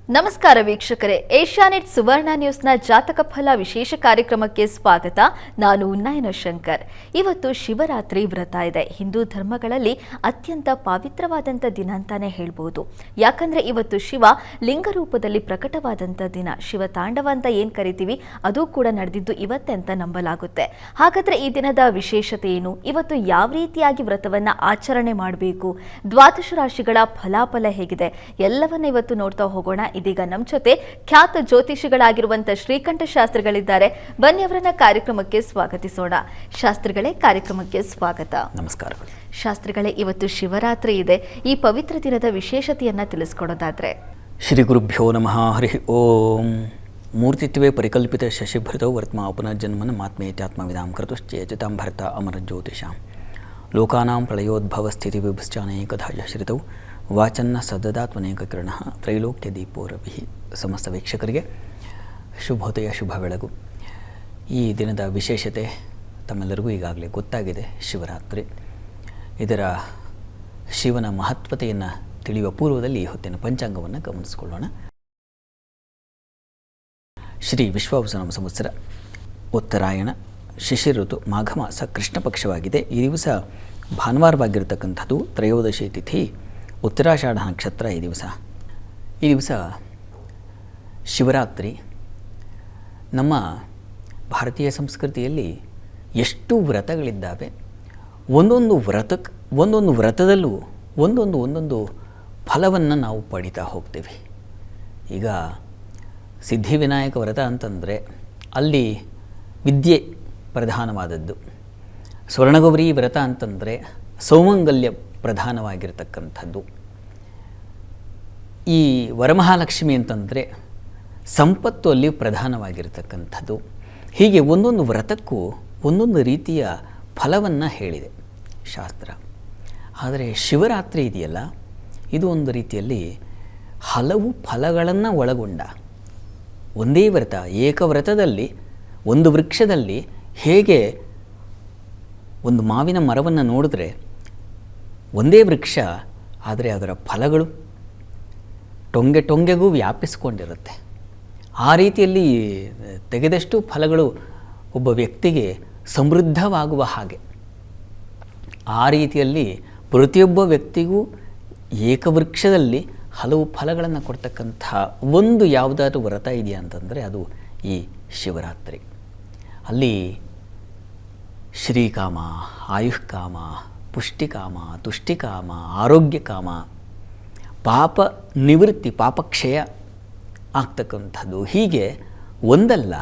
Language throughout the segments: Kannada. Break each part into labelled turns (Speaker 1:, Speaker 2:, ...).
Speaker 1: ನಮಸ್ಕಾರ ವೀಕ್ಷಕರೇ, ಏಷ್ಯಾನೆಟ್ ಸುವರ್ಣ ನ್ಯೂಸ್ನ ಜಾತಕ ಫಲ ವಿಶೇಷ ಕಾರ್ಯಕ್ರಮಕ್ಕೆ ಸ್ವಾಗತ. ನಾನು ನಯನ ಶಂಕರ್. ಇವತ್ತು ಶಿವರಾತ್ರಿ ವ್ರತ ಇದೆ. ಹಿಂದೂ ಧರ್ಮಗಳಲ್ಲಿ ಅತ್ಯಂತ ಪವಿತ್ರವಾದಂಥ ದಿನ ಅಂತಾನೆ ಹೇಳ್ಬೋದು. ಯಾಕಂದ್ರೆ ಇವತ್ತು ಶಿವ ಲಿಂಗ ರೂಪದಲ್ಲಿ ಪ್ರಕಟವಾದಂಥ ದಿನ. ಶಿವ ತಾಂಡವ ಅಂತ ಏನ್ ಕರಿತೀವಿ ಅದು ಕೂಡ ನಡೆದಿದ್ದು ಇವತ್ತೇ ಅಂತ ನಂಬಲಾಗುತ್ತೆ. ಹಾಗಾದ್ರೆ ಈ ದಿನದ ವಿಶೇಷತೆ ಏನು, ಇವತ್ತು ಯಾವ ರೀತಿಯಾಗಿ ವ್ರತವನ್ನ ಆಚರಣೆ ಮಾಡಬೇಕು, ದ್ವಾದಶ ರಾಶಿಗಳ ಫಲಾಫಲ ಹೇಗಿದೆ, ಎಲ್ಲವನ್ನ ಇವತ್ತು ನೋಡ್ತಾ ಹೋಗೋಣ. ಇದೀಗ ನಮ್ಮ ಜೊತೆ ಖ್ಯಾತ ಜ್ಯೋತಿಷಿಗಳಾಗಿರುವಂತ ಶ್ರೀಕಂಠ ಶಾಸ್ತ್ರಿಗಳಿದ್ದಾರೆ. ಬನ್ನಿ ಅವರನ್ನ ಕಾರ್ಯಕ್ರಮಕ್ಕೆ ಸ್ವಾಗತಿಸೋಣ. ಶಾಸ್ತ್ರಿಗಳೇ, ಕಾರ್ಯಕ್ರಮಕ್ಕೆ ಸ್ವಾಗತ.
Speaker 2: ನಮಸ್ಕಾರ
Speaker 1: ಶಾಸ್ತ್ರಿಗಳೇ, ಇವತ್ತು ಶಿವರಾತ್ರಿ ಇದೆ. ಈ ಪವಿತ್ರ ದಿನದ ವಿಶೇಷತೆಯನ್ನ ತಿಳಿಸ್ಕೊಡೋದಾದ್ರೆ.
Speaker 2: ಶ್ರೀ ಗುರುಭ್ಯೋ ನಮಃ. ಹರಿ ಓಂ. ಮೂರ್ತಿತ್ವೇ ಪರಿಕಲ್ಪಿತ ಶಶಿಭೃತೌ ವರ್ತ್ಮ ಪುನರ್ಜನ್ಮನ ಮಾತ್ಮೇತ್ಯಾತ್ಮವಿದಾಂ ಕರ್ತುಶ್ಚೇಚಿತಾಂ ಭರ್ತ ಅಮರ ಜ್ಯೋತಿಷಾಂ ಲೋಕಾನಾಂ ಪ್ರಳಯೋದ್ಭವ ಸ್ಥಿತಿ ವಿಭಶ್ಚಾನೇಕಧಾ ಶ್ರಿತೌ ವಾಚನ್ನ ಸದದಾತ್ಮನೇಕ ಕಿರಣ ತ್ರೈಲೋಕ್ಯ ದೀಪೋರಭಿ. ಸಮಸ್ತ ವೀಕ್ಷಕರಿಗೆ ಶುಭೋದಯ, ಶುಭ ಬೆಳಗು. ಈ ದಿನದ ವಿಶೇಷತೆ ತಮ್ಮೆಲ್ಲರಿಗೂ ಈಗಾಗಲೇ ಗೊತ್ತಾಗಿದೆ. ಶಿವರಾತ್ರಿ. ಇದರ ಶಿವನ ಮಹತ್ವತೆಯನ್ನು ತಿಳಿಯುವ ಪೂರ್ವದಲ್ಲಿ ಈ ಹೊತ್ತಿನ ಪಂಚಾಂಗವನ್ನು ಗಮನಿಸಿಕೊಳ್ಳೋಣ. ಶ್ರೀ ವಿಶ್ವಾವಸು ಸಂವತ್ಸರ, ಉತ್ತರಾಯಣ, ಶಿಶಿರ ಋತು, ಮಾಘ ಮಾಸ, ಕೃಷ್ಣ ಪಕ್ಷವಾಗಿದೆ. ಈ ದಿವಸ ಭಾನುವಾರವಾಗಿರತಕ್ಕಂಥದ್ದು. ತ್ರಯೋದಶಿ ತಿಥಿ, ಉತ್ತರಾಷಾಢ ನಕ್ಷತ್ರ. ಈ ದಿವಸ ಶಿವರಾತ್ರಿ. ನಮ್ಮ ಭಾರತೀಯ ಸಂಸ್ಕೃತಿಯಲ್ಲಿ ಎಷ್ಟು ವ್ರತಗಳಿದ್ದಾವೆ. ಒಂದೊಂದು ವ್ರತದಲ್ಲೂ ಒಂದೊಂದು ಫಲವನ್ನು ನಾವು ಪಡಿತಾ ಹೋಗ್ತೇವೆ. ಈಗ ಸಿದ್ಧಿವಿನಾಯಕ ವ್ರತ ಅಂತಂದರೆ ಅಲ್ಲಿ ವಿದ್ಯೆ ಪ್ರಧಾನವಾದದ್ದು. ಸ್ವರ್ಣಗೌರಿ ವ್ರತ ಅಂತಂದರೆ ಸೌಮಂಗಲ್ಯ ಪ್ರಧಾನವಾಗಿರ್ತಕ್ಕಂಥದ್ದು. ಈ ವರಮಹಾಲಕ್ಷ್ಮಿ ಅಂತಂದರೆ ಸಂಪತ್ತು ಅಲ್ಲಿ ಪ್ರಧಾನವಾಗಿರ್ತಕ್ಕಂಥದ್ದು. ಹೀಗೆ ಒಂದೊಂದು ವ್ರತಕ್ಕೂ ಒಂದೊಂದು ರೀತಿಯ ಫಲವನ್ನು ಹೇಳಿದೆ ಶಾಸ್ತ್ರ. ಆದರೆ ಶಿವರಾತ್ರಿ ಇದೆಯಲ್ಲ, ಇದು ಒಂದು ರೀತಿಯಲ್ಲಿ ಹಲವು ಫಲಗಳನ್ನು ಒಳಗೊಂಡ ಒಂದೇ ವ್ರತ. ಏಕವ್ರತದಲ್ಲಿ ಒಂದು ವೃಕ್ಷದಲ್ಲಿ ಹೇಗೆ ಒಂದು ಮಾವಿನ ಮರವನ್ನು ನೋಡಿದ್ರೆ ಒಂದೇ ವೃಕ್ಷ, ಆದರೆ ಅದರ ಫಲಗಳು ಟೊಂಗೆಗೂ ವ್ಯಾಪಿಸಿಕೊಂಡಿರುತ್ತೆ. ಆ ರೀತಿಯಲ್ಲಿ ತೆಗೆದಷ್ಟು ಫಲಗಳು ಒಬ್ಬ ವ್ಯಕ್ತಿಗೆ ಸಮೃದ್ಧವಾಗುವ ಹಾಗೆ. ಆ ರೀತಿಯಲ್ಲಿ ಪ್ರತಿಯೊಬ್ಬ ವ್ಯಕ್ತಿಗೂ ಏಕವೃಕ್ಷದಲ್ಲಿ ಹಲವು ಫಲಗಳನ್ನು ಕೊಡ್ತಕ್ಕಂಥ ಒಂದು ಯಾವುದಾದ್ರೂ ವ್ರತ ಇದೆಯಾ ಅಂತಂದರೆ ಅದು ಈ ಶಿವರಾತ್ರಿ. ಅಲ್ಲಿ ಶ್ರೀಕಾಮ, ಆಯುಷ್ಕಾಮ, ಪುಷ್ಟಿಕಾಮ, ತುಷ್ಟಿಕಾಮ, ಆರೋಗ್ಯಕಾಮ, ಪಾಪ ನಿವೃತ್ತಿ, ಪಾಪಕ್ಷಯ ಆಗ್ತಕ್ಕಂಥದ್ದು. ಹೀಗೆ ಒಂದಲ್ಲ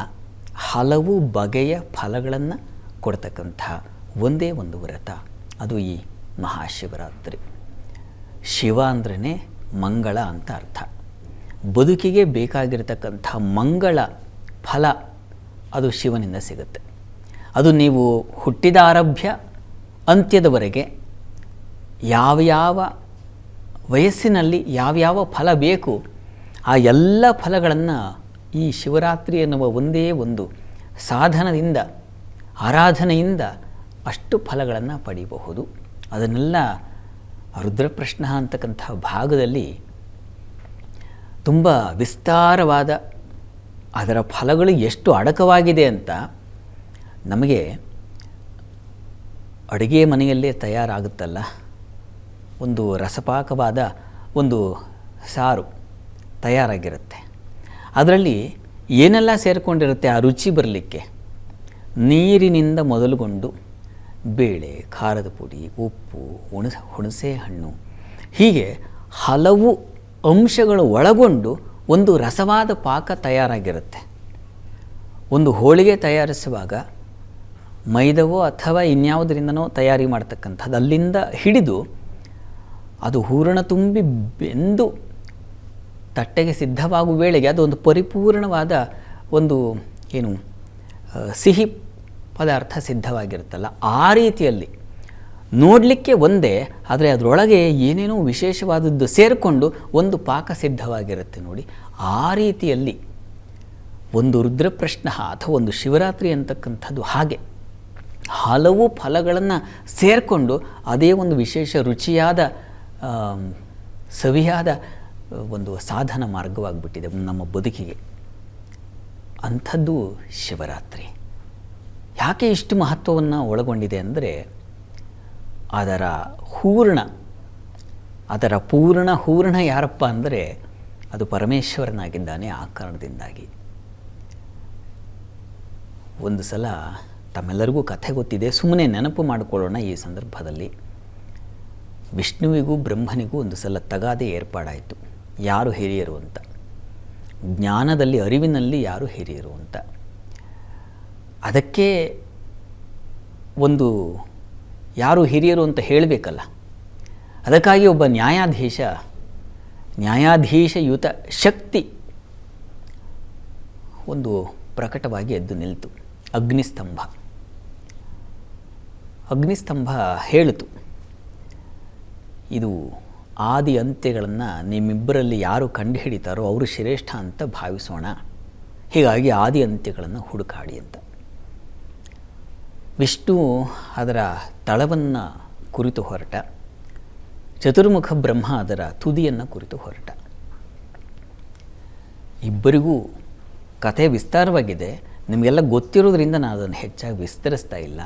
Speaker 2: ಹಲವು ಬಗೆಯ ಫಲಗಳನ್ನು ಕೊಡ್ತಕ್ಕಂಥ ಒಂದೇ ಒಂದು ವ್ರತ, ಅದು ಈ ಮಹಾಶಿವರಾತ್ರಿ. ಶಿವ ಅಂದ್ರೇ ಮಂಗಳ ಅಂತ ಅರ್ಥ. ಬದುಕಿಗೆ ಬೇಕಾಗಿರತಕ್ಕಂಥ ಮಂಗಳ ಫಲ ಅದು ಶಿವನಿಂದ ಸಿಗುತ್ತೆ. ಅದು ನೀವು ಹುಟ್ಟಿದ ಆರಭ್ಯ ಅಂತ್ಯದವರೆಗೆ ಯಾವ ವಯಸ್ಸಿನಲ್ಲಿ ಯಾವ್ಯಾವ ಫಲ ಬೇಕು ಆ ಎಲ್ಲ ಫಲಗಳನ್ನು ಈ ಶಿವರಾತ್ರಿ ಎನ್ನುವ ಒಂದೇ ಒಂದು ಸಾಧನದಿಂದ, ಆರಾಧನೆಯಿಂದ ಅಷ್ಟು ಫಲಗಳನ್ನು ಪಡೆಯಬಹುದು. ಅದನ್ನೆಲ್ಲ ರುದ್ರಪ್ರಶ್ನ ಅಂತಕ್ಕಂಥ ಭಾಗದಲ್ಲಿ ತುಂಬ ವಿಸ್ತಾರವಾದ ಅದರ ಫಲಗಳು ಎಷ್ಟು ಅಡಕವಾಗಿದೆ ಅಂತ ನಮಗೆ ಅಡುಗೆ ಮನೆಯಲ್ಲೇ ತಯಾರಾಗುತ್ತಲ್ಲ, ಒಂದು ರಸಪಾಕವಾದ ಒಂದು ಸಾರು ತಯಾರಾಗಿರುತ್ತೆ. ಅದರಲ್ಲಿ ಏನೆಲ್ಲ ಸೇರಿಕೊಂಡಿರುತ್ತೆ ಆ ರುಚಿ ಬರಲಿಕ್ಕೆ. ನೀರಿನಿಂದ ಮೊದಲುಗೊಂಡು ಬೇಳೆ, ಖಾರದ ಪುಡಿ, ಉಪ್ಪು, ಹುಣಸೆ ಹಣ್ಣು, ಹೀಗೆ ಹಲವು ಅಂಶಗಳು ಒಳಗೊಂಡು ಒಂದು ರಸವಾದ ಪಾಕ ತಯಾರಾಗಿರುತ್ತೆ. ಒಂದು ಹೋಳಿಗೆ ತಯಾರಿಸುವಾಗ ಮೈದವೋ ಅಥವಾ ಇನ್ಯಾವುದರಿಂದನೋ ತಯಾರಿ ಮಾಡ್ತಕ್ಕಂಥದ್ದು, ಅಲ್ಲಿಂದ ಹಿಡಿದು ಅದು ಹೂರಣ ತುಂಬಿ ಬೆಂದು ತಟ್ಟೆಗೆ ಸಿದ್ಧವಾಗುವ ವೇಳೆಗೆ ಅದು ಒಂದು ಪರಿಪೂರ್ಣವಾದ ಒಂದು ಸಿಹಿ ಪದಾರ್ಥ ಸಿದ್ಧವಾಗಿರುತ್ತಲ್ಲ, ಆ ರೀತಿಯಲ್ಲಿ ನೋಡಲಿಕ್ಕೆ ಒಂದೇ, ಆದರೆ ಅದರೊಳಗೆ ಏನೇನೋ ವಿಶೇಷವಾದದ್ದು ಸೇರಿಕೊಂಡು ಒಂದು ಪಾಕ ಸಿದ್ಧವಾಗಿರುತ್ತೆ ನೋಡಿ. ಆ ರೀತಿಯಲ್ಲಿ ಒಂದು ರುದ್ರಪ್ರಶ್ನ ಅಥವಾ ಒಂದು ಶಿವರಾತ್ರಿ ಅಂತಕ್ಕಂಥದ್ದು ಹಾಗೆ ಹಲವು ಫಲಗಳನ್ನು ಸೇರಿಕೊಂಡು ಅದೇ ಒಂದು ವಿಶೇಷ ರುಚಿಯಾದ ಸವಿಯಾದ ಒಂದು ಸಾಧನ ಮಾರ್ಗವಾಗಿಬಿಟ್ಟಿದೆ ನಮ್ಮ ಬದುಕಿಗೆ. ಅಂಥದ್ದು ಶಿವರಾತ್ರಿ. ಯಾಕೆ ಇಷ್ಟು ಮಹತ್ವವನ್ನು ಒಳಗೊಂಡಿದೆ ಅಂದರೆ ಅದರ ಪೂರ್ಣ ಯಾರಪ್ಪ ಅಂದರೆ ಅದು ಪರಮೇಶ್ವರನಾಗಿದ್ದಾನೆ. ಆ ಕಾರಣದಿಂದಾಗಿ ಒಂದು ಸಲ ತಮ್ಮೆಲ್ಲರಿಗೂ ಕಥೆ ಗೊತ್ತಿದೆ, ಸುಮ್ಮನೆ ನೆನಪು ಮಾಡಿಕೊಳ್ಳೋಣ ಈ ಸಂದರ್ಭದಲ್ಲಿ. ವಿಷ್ಣುವಿಗೂ ಬ್ರಹ್ಮನಿಗೂ ಒಂದು ಸಲ ತಗಾದೆ ಏರ್ಪಾಡಾಯಿತು, ಯಾರು ಹಿರಿಯರು ಅಂತ. ಜ್ಞಾನದಲ್ಲಿ, ಅರಿವಿನಲ್ಲಿ ಯಾರು ಹಿರಿಯರು ಅಂತ. ಅದಕ್ಕೆ ಒಂದು ಯಾರು ಹಿರಿಯರು ಅಂತ ಹೇಳಬೇಕಲ್ಲ. ಅದಕ್ಕಾಗಿ ಒಬ್ಬ ನ್ಯಾಯಾಧೀಶಯುತ ಶಕ್ತಿ ಒಂದು ಪ್ರಕಟವಾಗಿ ಎದ್ದು ನಿಲ್ತು. ಅಗ್ನಿಸ್ತಂಭ ಹೇಳಿತು, ಇದು ಆದಿ ಅಂತ್ಯಗಳನ್ನು ನಿಮ್ಮಿಬ್ಬರಲ್ಲಿ ಯಾರು ಕಂಡುಹಿಡಿತಾರೋ ಅವರು ಶ್ರೇಷ್ಠ ಅಂತ ಭಾವಿಸೋಣ. ಹೀಗಾಗಿ ಆದಿ ಅಂತ್ಯಗಳನ್ನು ಹುಡುಕಾಡಿ ಅಂತ. ವಿಷ್ಣು ಅದರ ತಳವನ್ನು ಕುರಿತು ಹೊರಟ, ಚತುರ್ಮುಖ ಬ್ರಹ್ಮ ಅದರ ತುದಿಯನ್ನು ಕುರಿತು ಹೊರಟ. ಇಬ್ಬರಿಗೂ ಕಥೆ ವಿಸ್ತಾರವಾಗಿದೆ, ನಿಮಗೆಲ್ಲ ಗೊತ್ತಿರೋದ್ರಿಂದ ನಾನು ಅದನ್ನು ಹೆಚ್ಚಾಗಿ ವಿಸ್ತರಿಸ್ತಾ ಇಲ್ಲ.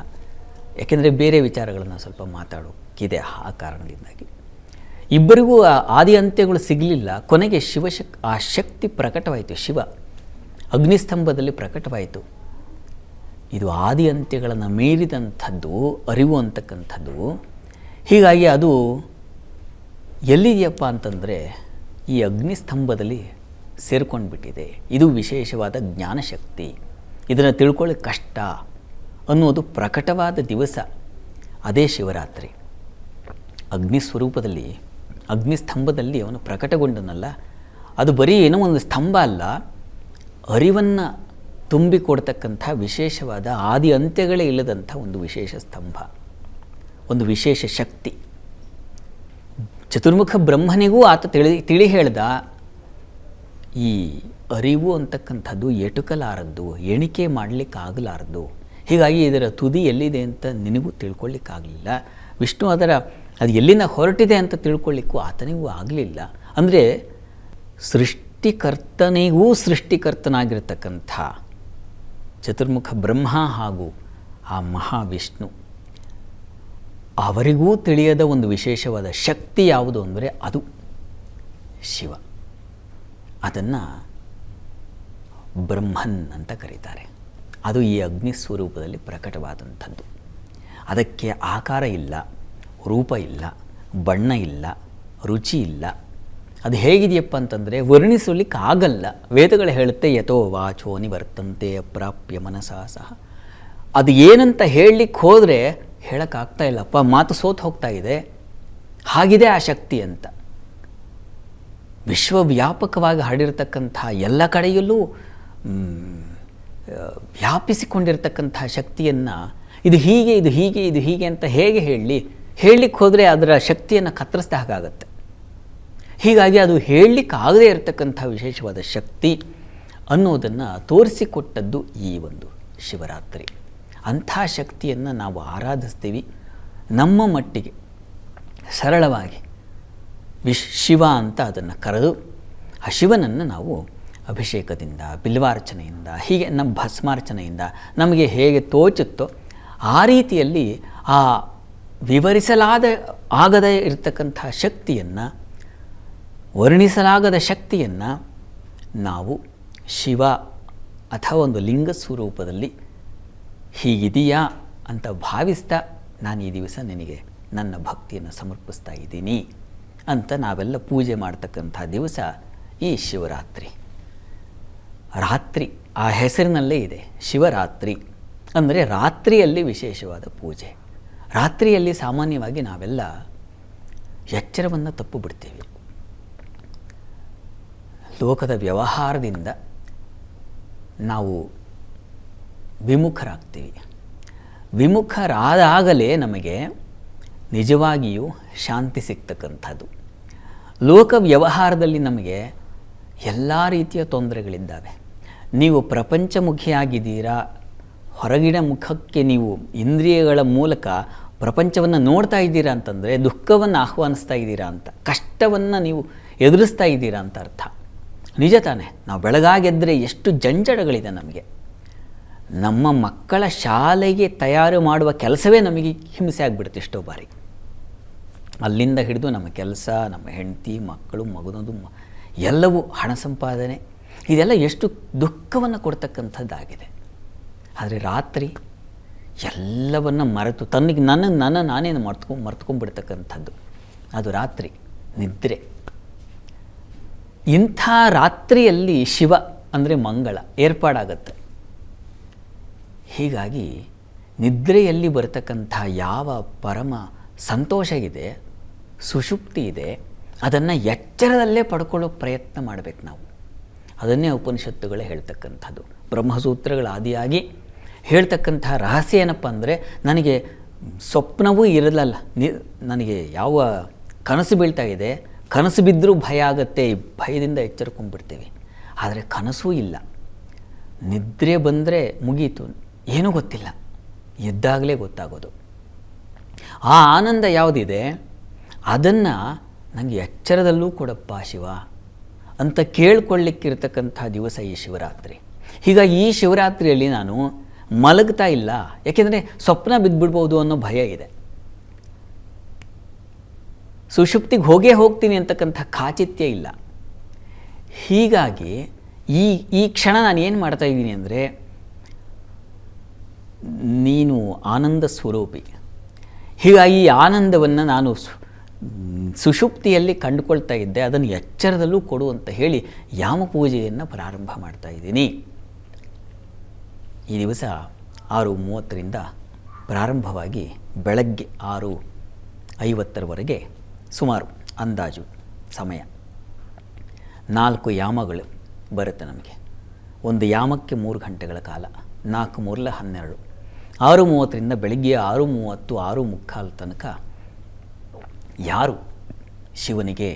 Speaker 2: ಯಾಕೆಂದರೆ ಬೇರೆ ವಿಚಾರಗಳನ್ನು ಸ್ವಲ್ಪ ಮಾತಾಡೋಕ್ಕಿದೆ. ಆ ಕಾರಣದಿಂದಾಗಿ ಇಬ್ಬರಿಗೂ ಆದಿ ಅಂತ್ಯಗಳು ಸಿಗಲಿಲ್ಲ. ಕೊನೆಗೆ ಆ ಶಕ್ತಿ ಪ್ರಕಟವಾಯಿತು. ಶಿವ ಅಗ್ನಿಸ್ತಂಭದಲ್ಲಿ ಪ್ರಕಟವಾಯಿತು. ಇದು ಆದಿ ಅಂತ್ಯಗಳನ್ನು ಮೀರಿದಂಥದ್ದು ಅರಿವು ಅಂತಕ್ಕಂಥದ್ದು. ಹೀಗಾಗಿ ಅದು ಎಲ್ಲಿದೆಯಪ್ಪ ಅಂತಂದರೆ ಈ ಅಗ್ನಿಸ್ತಂಭದಲ್ಲಿ ಸೇರ್ಕೊಂಡು ಬಿಟ್ಟಿದೆ. ಇದು ವಿಶೇಷವಾದ ಜ್ಞಾನಶಕ್ತಿ. ಇದನ್ನು ತಿಳ್ಕೊಳ್ಳಿ ಕಷ್ಟ ಅನ್ನೋದು ಪ್ರಕಟವಾದ ದಿವಸ ಅದೇ ಶಿವರಾತ್ರಿ. ಅಗ್ನಿಸ್ವರೂಪದಲ್ಲಿ, ಅಗ್ನಿಸ್ತಂಭದಲ್ಲಿ ಅವನು ಪ್ರಕಟಗೊಂಡನಲ್ಲ, ಅದು ಬರೀ ಏನೋ ಒಂದು ಸ್ತಂಭ ಅಲ್ಲ, ಅರಿವನ್ನು ತುಂಬಿಕೊಡ್ತಕ್ಕಂಥ ವಿಶೇಷವಾದ ಆದಿ ಅಂತ್ಯಗಳೇ ಇಲ್ಲದಂಥ ಒಂದು ವಿಶೇಷ ಸ್ತಂಭ, ಒಂದು ವಿಶೇಷ ಶಕ್ತಿ. ಚತುರ್ಮುಖ ಬ್ರಹ್ಮನಿಗೂ ಆತ ತಿಳಿ ಹೇಳ್ದ, ಈ ಅರಿವು ಅಂತಕ್ಕಂಥದ್ದು ಎಟುಕಲಾರದ್ದು, ಎಣಿಕೆ ಮಾಡಲಿಕ್ಕಾಗಲಾರದು. ಹೀಗಾಗಿ ಇದರ ತುದಿ ಎಲ್ಲಿದೆ ಅಂತ ನಿನಗೂ ತಿಳ್ಕೊಳ್ಳಿಕ್ಕಾಗಲಿಲ್ಲ. ವಿಷ್ಣು ಅದು ಎಲ್ಲಿಂದ ಹೊರಟಿದೆ ಅಂತ ತಿಳ್ಕೊಳ್ಳಿಕ್ಕೂ ಆತನಿಗೂ ಆಗಲಿಲ್ಲ. ಅಂದರೆ ಸೃಷ್ಟಿಕರ್ತನಿಗೂ ಸೃಷ್ಟಿಕರ್ತನಾಗಿರ್ತಕ್ಕಂಥ ಚತುರ್ಮುಖ ಬ್ರಹ್ಮ ಹಾಗೂ ಆ ಮಹಾವಿಷ್ಣು ಅವರಿಗೂ ತಿಳಿಯದ ಒಂದು ವಿಶೇಷವಾದ ಶಕ್ತಿ ಯಾವುದು ಅಂದರೆ ಅದು ಶಿವ. ಅದನ್ನು ಬ್ರಹ್ಮನ್ ಅಂತ ಕರೀತಾರೆ. ಅದು ಈ ಅಗ್ನಿ ಸ್ವರೂಪದಲ್ಲಿ ಪ್ರಕಟವಾದಂಥದ್ದು. ಅದಕ್ಕೆ ಆಕಾರ ಇಲ್ಲ, ರೂಪ ಇಲ್ಲ, ಬಣ್ಣ ಇಲ್ಲ, ರುಚಿ ಇಲ್ಲ. ಅದು ಹೇಗಿದೆಯಪ್ಪ ಅಂತಂದರೆ ವರ್ಣಿಸಲಿಕ್ಕೆ ಆಗಲ್ಲ. ವೇದಗಳು ಹೇಳುತ್ತೆ, ಯಥೋ ವಾಚೋ ನಿವರ್ತಂತೆ ಅಪ್ರಾಪ್ಯ ಮನಸಾ ಸಹ. ಅದು ಏನಂತ ಹೇಳಲಿಕ್ಕೆ ಹೋದರೆ ಹೇಳೋಕ್ಕಾಗ್ತಾ ಇಲ್ಲಪ್ಪ, ಮಾತು ಸೋತು ಹೋಗ್ತಾ ಇದೆ. ಹಾಗಿದೆ ಆ ಶಕ್ತಿ ಅಂತ. ವಿಶ್ವವ್ಯಾಪಕವಾಗಿ ಹರಡಿರ್ತಕ್ಕಂಥ ಎಲ್ಲ ಕಡೆಯಲ್ಲೂ ವ್ಯಾಪಿಸಿಕೊಂಡಿರ್ತಕ್ಕಂಥ ಶಕ್ತಿಯನ್ನು ಇದು ಹೀಗೆ, ಇದು ಹೀಗೆ, ಇದು ಹೀಗೆ ಅಂತ ಹೇಗೆ ಹೇಳಲಿಕ್ಕೆ ಹೋದರೆ ಅದರ ಶಕ್ತಿಯನ್ನು ಕತ್ತರಿಸಿದ ಹಾಗಾಗತ್ತೆ. ಹೀಗಾಗಿ ಅದು ಹೇಳಲಿಕ್ಕಾಗದೇ ಇರತಕ್ಕಂಥ ವಿಶೇಷವಾದ ಶಕ್ತಿ ಅನ್ನೋದನ್ನು ತೋರಿಸಿಕೊಟ್ಟದ್ದು ಈ ಒಂದು ಶಿವರಾತ್ರಿ. ಅಂಥ ಶಕ್ತಿಯನ್ನು ನಾವು ಆರಾಧಿಸ್ತೀವಿ. ನಮ್ಮ ಮಟ್ಟಿಗೆ ಸರಳವಾಗಿ ಶಿವ ಅಂತ ಅದನ್ನು ಕರೆದು ಆ ಶಿವನನ್ನು ನಾವು ಅಭಿಷೇಕದಿಂದ, ಬಿಲ್ವಾರ್ಚನೆಯಿಂದ, ಹೀಗೆ ನಮ್ಮ ಭಸ್ಮಾರ್ಚನೆಯಿಂದ ನಮಗೆ ಹೇಗೆ ತೋಚುತ್ತೋ ಆ ರೀತಿಯಲ್ಲಿ ಆ ಆಗದೇ ಇರತಕ್ಕಂಥ ಶಕ್ತಿಯನ್ನು, ವರ್ಣಿಸಲಾಗದ ಶಕ್ತಿಯನ್ನು ನಾವು ಶಿವ ಅಥವಾ ಒಂದು ಲಿಂಗ ಸ್ವರೂಪದಲ್ಲಿ ಹೀಗಿದೆಯಾ ಅಂತ ಭಾವಿಸ್ತಾ ನಾನು ಈ ದಿವಸ ನಿನಗೆ ನನ್ನ ಭಕ್ತಿಯನ್ನು ಸಮರ್ಪಿಸ್ತಾ ಇದ್ದೀನಿ ಅಂತ ನಾವೆಲ್ಲ ಪೂಜೆ ಮಾಡ್ತಕ್ಕಂಥ ದಿವಸ ಈ ಶಿವರಾತ್ರಿ. ರಾತ್ರಿ ಆ ಹೆಸರಿನಲ್ಲೇ ಇದೆ, ಶಿವರಾತ್ರಿ ಅಂದರೆ ರಾತ್ರಿಯಲ್ಲಿ ವಿಶೇಷವಾದ ಪೂಜೆ. ರಾತ್ರಿಯಲ್ಲಿ ಸಾಮಾನ್ಯವಾಗಿ ನಾವೆಲ್ಲ ಎಚ್ಚರವನ್ನು ತಪ್ಪು ಬಿಡ್ತೀವಿ. ಲೋಕದ ವ್ಯವಹಾರದಿಂದ ನಾವು ವಿಮುಖರಾಗ್ತೀವಿ. ವಿಮುಖರಾದಾಗಲೇ ನಮಗೆ ನಿಜವಾಗಿಯೂ ಶಾಂತಿ ಸಿಗ್ತಕ್ಕಂಥದ್ದು. ಲೋಕ ವ್ಯವಹಾರದಲ್ಲಿ ನಮಗೆ ಎಲ್ಲ ರೀತಿಯ ತೊಂದರೆಗಳಿದ್ದಾವೆ. ನೀವು ಪ್ರಪಂಚಮುಖಿಯಾಗಿದ್ದೀರಾ, ಹೊರಗಿನ ಮುಖಕ್ಕೆ ನೀವು ಇಂದ್ರಿಯಗಳ ಮೂಲಕ ಪ್ರಪಂಚವನ್ನು ನೋಡ್ತಾ ಇದ್ದೀರಾ ಅಂತಂದರೆ ದುಃಖವನ್ನು ಆಹ್ವಾನಿಸ್ತಾ ಇದ್ದೀರಾ ಅಂತ, ಕಷ್ಟವನ್ನು ನೀವು ಎದುರಿಸ್ತಾ ಇದ್ದೀರಾ ಅಂತ ಅರ್ಥ. ನಿಜ ತಾನೇ? ನಾವು ಬೆಳಗಾಗೆದ್ದರೆ ಎಷ್ಟು ಜಂಜಡಗಳಿದೆ ನಮಗೆ. ನಮ್ಮ ಮಕ್ಕಳ ಶಾಲೆಗೆ ತಯಾರು ಮಾಡುವ ಕೆಲಸವೇ ನಮಗೆ ಹಿಂಸೆ ಆಗಿಬಿಡುತ್ತೆ ಎಷ್ಟೋ ಬಾರಿ. ಅಲ್ಲಿಂದ ಹಿಡಿದು ನಮ್ಮ ಕೆಲಸ, ನಮ್ಮ ಹೆಂಡತಿ, ಮಕ್ಕಳು, ಮಗನದು ಎಲ್ಲವೂ ಹಣ ಸಂಪಾದನೆ, ಇದೆಲ್ಲ ಎಷ್ಟು ದುಃಖವನ್ನು ಕೊಡ್ತಕ್ಕಂಥದ್ದಾಗಿದೆ. ಆದರೆ ರಾತ್ರಿ ಎಲ್ಲವನ್ನು ಮರೆತು ತನ್ನಿಗೆ ನಾನೇ ಮರ್ತ್ಕೊಂಡ್ಬಿಡ್ತಕ್ಕಂಥದ್ದು ಅದು ರಾತ್ರಿ ನಿದ್ರೆ. ಇಂಥ ರಾತ್ರಿಯಲ್ಲಿ ಶಿವ ಅಂದರೆ ಮಂಗಳ ಏರ್ಪಾಡಾಗತ್ತೆ. ಹೀಗಾಗಿ ನಿದ್ರೆಯಲ್ಲಿ ಬರತಕ್ಕಂಥ ಯಾವ ಪರಮ ಸಂತೋಷ ಇದೆ, ಸುಷುಪ್ತಿ ಇದೆ, ಅದನ್ನು ಎಚ್ಚರದಲ್ಲೇ ಪಡ್ಕೊಳ್ಳೋ ಪ್ರಯತ್ನ ಮಾಡಬೇಕು ನಾವು. ಅದನ್ನೇ ಉಪನಿಷತ್ತುಗಳೇ ಹೇಳ್ತಕ್ಕಂಥದ್ದು. ಬ್ರಹ್ಮಸೂತ್ರಗಳ ಆದಿಯಾಗಿ ಹೇಳ್ತಕ್ಕಂಥ ರಹಸ್ಯ ಏನಪ್ಪ ಅಂದರೆ, ನನಗೆ ಸ್ವಪ್ನವೂ ಇರಲಲ್ಲ, ನನಗೆ ಯಾವ ಕನಸು ಬೀಳ್ತಾ ಇದೆ, ಕನಸು ಬಿದ್ದರೂ ಭಯ ಆಗುತ್ತೆ, ಭಯದಿಂದ ಎಚ್ಚರ್ಕೊಂಡ್ಬಿಡ್ತೀವಿ. ಆದರೆ ಕನಸೂ ಇಲ್ಲ, ನಿದ್ರೆ ಬಂದರೆ ಮುಗೀತು, ಏನೂ ಗೊತ್ತಿಲ್ಲ, ಎದ್ದಾಗಲೇ ಗೊತ್ತಾಗೋದು. ಆ ಆನಂದ ಯಾವುದಿದೆ ಅದನ್ನು ನನಗೆ ಎಚ್ಚರದಲ್ಲೂ ಕೊಡಪ್ಪ ಶಿವ ಅಂತ ಕೇಳ್ಕೊಳ್ಳಿಕ್ಕಿರ್ತಕ್ಕಂಥ ದಿವಸ ಈ ಶಿವರಾತ್ರಿ. ಹೀಗಾಗಿ ಈ ಶಿವರಾತ್ರಿಯಲ್ಲಿ ನಾನು ಮಲಗ್ತಾ ಇಲ್ಲ, ಯಾಕೆಂದರೆ ಸ್ವಪ್ನ ಬಿದ್ದುಬಿಡ್ಬೋದು ಅನ್ನೋ ಭಯ ಇದೆ. ಸುಷುಪ್ತಿಗೆ ಹೋಗ್ತೀನಿ ಅಂತಕ್ಕಂಥ ಖಾಚಿತ್ಯ ಇಲ್ಲ. ಹೀಗಾಗಿ ಈ ಕ್ಷಣ ನಾನು ಏನು ಮಾಡ್ತಾ ಇದ್ದೀನಿ ಅಂದರೆ, ನೀನು ಆನಂದ ಸ್ವರೂಪಿ, ಹೀಗಾಗಿ ಈ ಆನಂದವನ್ನು ನಾನು ಸುಷುಪ್ತಿಯಲ್ಲಿ ಕಂಡುಕೊಳ್ತಾ ಇದ್ದೆ, ಅದನ್ನು ಎಚ್ಚರದಲ್ಲೂ ಕೊಡು ಅಂತ ಹೇಳಿ ಯಾಮ ಪೂಜೆಯನ್ನು ಪ್ರಾರಂಭ ಮಾಡ್ತಾ ಇದ್ದೀನಿ. ಈ ದಿವಸ 6:30ರಿಂದ ಪ್ರಾರಂಭವಾಗಿ ಬೆಳಗ್ಗೆ 6:50 ಸುಮಾರು ಅಂದಾಜು ಸಮಯ. 4 ಯಾಮಗಳು ಬರುತ್ತೆ ನಮಗೆ. ಒಂದು ಯಾಮಕ್ಕೆ 3 ಗಂಟೆಗಳ ಕಾಲ, 4 3 12. 6:30ರಿಂದ ಬೆಳಗ್ಗೆ 6:30 6:45 ತನಕ ಯಾರು ಶಿವನಿಗೆ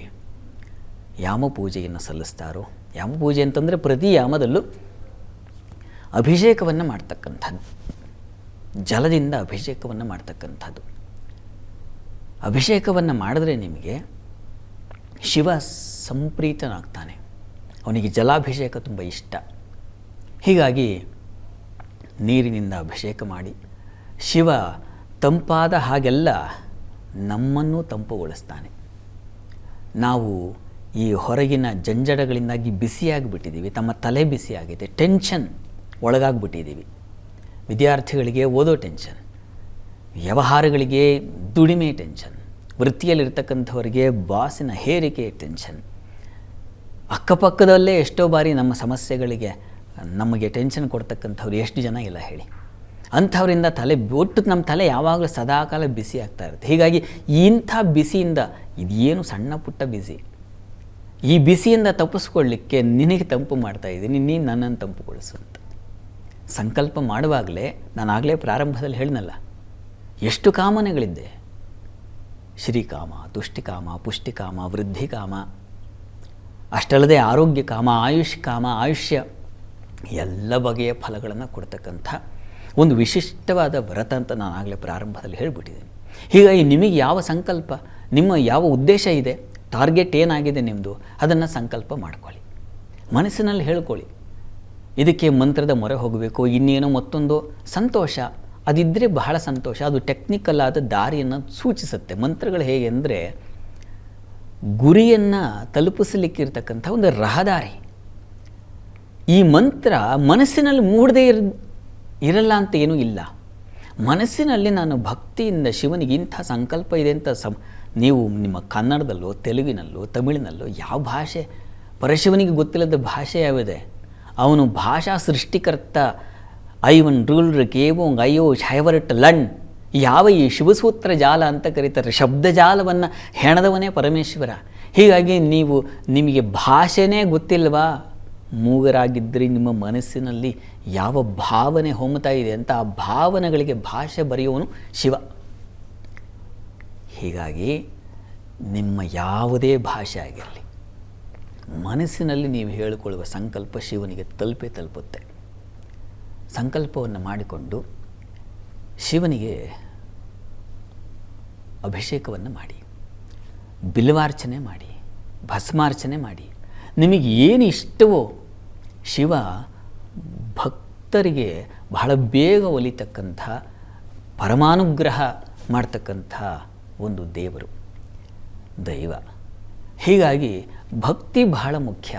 Speaker 2: ಯಾಮ ಪೂಜೆಯನ್ನು ಸಲ್ಲಿಸ್ತಾರೋ, ಯಾಮ ಪೂಜೆ ಅಂತಂದರೆ ಪ್ರತಿ ಯಾಮದಲ್ಲೂ ಅಭಿಷೇಕವನ್ನು ಮಾಡ್ತಕ್ಕಂಥದ್ದು, ಜಲದಿಂದ ಅಭಿಷೇಕವನ್ನು ಮಾಡ್ತಕ್ಕಂಥದ್ದು. ಅಭಿಷೇಕವನ್ನು ಮಾಡಿದ್ರೆ ನಿಮಗೆ ಶಿವ ಸಂಪ್ರೀತನಾಗ್ತಾನೆ, ಅವನಿಗೆ ಜಲಾಭಿಷೇಕ ತುಂಬ ಇಷ್ಟ. ಹೀಗಾಗಿ ನೀರಿನಿಂದ ಅಭಿಷೇಕ ಮಾಡಿ ಶಿವ ತಂಪಾದ ಹಾಗೆಲ್ಲ ನಮ್ಮನ್ನು ತಂಪುಗೊಳಿಸ್ತಾನೆ. ನಾವು ಈ ಹೊರಗಿನ ಜಂಜಡಗಳಿಂದಾಗಿ ಬಿಸಿಯಾಗಿಬಿಟ್ಟಿದ್ದೀವಿ, ತಮ್ಮ ತಲೆ ಬಿಸಿಯಾಗಿದೆ, ಟೆನ್ಷನ್ ಒಳಗಾಗ್ಬಿಟ್ಟಿದ್ದೀವಿ. ವಿದ್ಯಾರ್ಥಿಗಳಿಗೆ ಓದೋ ಟೆನ್ಷನ್, ವ್ಯವಹಾರಗಳಿಗೆ ದುಡಿಮೆ ಟೆನ್ಷನ್, ವೃತ್ತಿಯಲ್ಲಿರ್ತಕ್ಕಂಥವರಿಗೆ ಬಾಸಿನ ಹೇರಿಕೆ ಟೆನ್ಷನ್, ಅಕ್ಕಪಕ್ಕದಲ್ಲೇ ಎಷ್ಟೋ ಬಾರಿ ನಮ್ಮ ಸಮಸ್ಯೆಗಳಿಗೆ ನಮಗೆ ಟೆನ್ಷನ್ ಕೊಡ್ತಕ್ಕಂಥವ್ರು ಎಷ್ಟು ಜನ ಇಲ್ಲ ಹೇಳಿ. ಅಂಥವರಿಂದ ನಮ್ಮ ತಲೆ ಯಾವಾಗಲೂ ಸದಾಕಾಲ ಬಿಸಿ ಆಗ್ತಾ ಇರುತ್ತೆ. ಹೀಗಾಗಿ ಇಂಥ ಬಿಸಿಯಿಂದ, ಇದೇನು ಸಣ್ಣ ಪುಟ್ಟ ಬಿಸಿ, ಈ ಬಿಸಿಯಿಂದ ತಪ್ಪಿಸ್ಕೊಳ್ಳಿಕ್ಕೆ ನಿನಗೆ ತಂಪು ಮಾಡ್ತಾ ಇದ್ದೀನಿ, ನೀನು ನನ್ನನ್ನು ತಂಪುಗೊಳಿಸು ಅಂತ ಸಂಕಲ್ಪ ಮಾಡುವಾಗಲೇ, ನಾನು ಆಗಲೇ ಪ್ರಾರಂಭದಲ್ಲಿ ಹೇಳಿನಲ್ಲ, ಎಷ್ಟು ಕಾಮನೆಗಳಿದ್ದೆ, ಶ್ರೀಕಾಮ, ತುಷ್ಟಿಕಾಮ, ಪುಷ್ಟಿಕಾಮ, ವೃದ್ಧಿಕಾಮ, ಅಷ್ಟಲ್ಲದೆ ಆರೋಗ್ಯ ಕಾಮ, ಆಯುಷ್ ಕಾಮ, ಆಯುಷ್ಯ, ಎಲ್ಲ ಬಗೆಯ ಫಲಗಳನ್ನು ಕೊಡ್ತಕ್ಕಂಥ ಒಂದು ವಿಶಿಷ್ಟವಾದ ವ್ರತ ಅಂತ ನಾನು ಆಗಲೇ ಪ್ರಾರಂಭದಲ್ಲಿ ಹೇಳಿಬಿಟ್ಟಿದ್ದೀನಿ. ಹೀಗಾಗಿ ನಿಮಗೆ ಯಾವ ಸಂಕಲ್ಪ, ನಿಮ್ಮ ಯಾವ ಉದ್ದೇಶ ಇದೆ, ಟಾರ್ಗೆಟ್ ಏನಾಗಿದೆ ನಿಮ್ಮದು, ಅದನ್ನು ಸಂಕಲ್ಪ ಮಾಡ್ಕೊಳ್ಳಿ, ಮನಸ್ಸಿನಲ್ಲಿ ಹೇಳ್ಕೊಳ್ಳಿ. ಇದಕ್ಕೆ ಮಂತ್ರದ ಮೊರೆ ಹೋಗಬೇಕು, ಇನ್ನೇನೋ ಮತ್ತೊಂದು ಸಂತೋಷ, ಅದಿದ್ದರೆ ಬಹಳ ಸಂತೋಷ. ಅದು ಟೆಕ್ನಿಕಲ್ ಆದ ದಾರಿಯನ್ನು ಸೂಚಿಸುತ್ತೆ. ಮಂತ್ರಗಳು ಹೇಗೆ ಅಂದರೆ, ಗುರಿಯನ್ನು ತಲುಪಿಸಲಿಕ್ಕಿರ್ತಕ್ಕಂಥ ಒಂದು ರಹದಾರಿ. ಈ ಮಂತ್ರ ಮನಸ್ಸಿನಲ್ಲಿ ಮೂಡದೇ ಇರಲ್ಲ ಅಂತ ಏನೂ ಇಲ್ಲ. ಮನಸ್ಸಿನಲ್ಲಿ ನಾನು ಭಕ್ತಿಯಿಂದ ಶಿವನಿಗೆ ಇಂಥ ಸಂಕಲ್ಪ ಇದೆ ಅಂತ ನೀವು ನಿಮ್ಮ ಕನ್ನಡದಲ್ಲೋ, ತೆಲುಗಿನಲ್ಲೋ, ತಮಿಳಿನಲ್ಲೋ, ಯಾವ ಭಾಷೆ, ಪರಶಿವನಿಗೆ ಗೊತ್ತಿಲ್ಲದ ಭಾಷೆ ಯಾವಿದೆ, ಅವನು ಭಾಷಾ ಸೃಷ್ಟಿಕರ್ತ. ಐವನ್ ರೂಲ್ರ್ ಕೇವೋಂಗ್ ಅಯ್ಯೋ ಶೈವರಟ್ ಲಣ್, ಯಾವ ಈ ಶಿವಸೂತ್ರ ಜಾಲ ಅಂತ ಕರೀತಾರೆ, ಶಬ್ದ ಜಾಲವನ್ನು ಹೆಣದವನೇ ಪರಮೇಶ್ವರ. ಹೀಗಾಗಿ ನಿಮಗೆ ಭಾಷೆನೇ ಗೊತ್ತಿಲ್ವಾ, ಮೂಗರಾಗಿದ್ದರೆ ನಿಮ್ಮ ಮನಸ್ಸಿನಲ್ಲಿ ಯಾವ ಭಾವನೆ ಹೊಮ್ಮುತ್ತಾ ಇದೆ ಅಂತ ಆ ಭಾವನೆಗಳಿಗೆ ಭಾಷೆ ಬರೆಯುವವನು ಶಿವ. ಹೀಗಾಗಿ ನಿಮ್ಮ ಯಾವುದೇ ಭಾಷೆ ಆಗಿರಲಿ, ಮನಸ್ಸಿನಲ್ಲಿ ನೀವು ಹೇಳಿಕೊಳ್ಳುವ ಸಂಕಲ್ಪ ಶಿವನಿಗೆ ತಲುಪುತ್ತೆ. ಸಂಕಲ್ಪವನ್ನು ಮಾಡಿಕೊಂಡು ಶಿವನಿಗೆ ಅಭಿಷೇಕವನ್ನು ಮಾಡಿ, ಬಿಲ್ವಾರ್ಚನೆ ಮಾಡಿ, ಭಸ್ಮಾರ್ಚನೆ ಮಾಡಿ. ನಿಮಗೆ ಏನು ಇಷ್ಟವೋ ಶಿವ ಭಕ್ತರಿಗೆ ಬಹಳ ಬೇಗ ಒಲಿತಕ್ಕಂಥ, ಪರಮಾನುಗ್ರಹ ಮಾಡ್ತಕ್ಕಂಥ ಒಂದು ದೇವರು, ದೈವ. ಹೀಗಾಗಿ ಭಕ್ತಿ ಬಹಳ ಮುಖ್ಯ.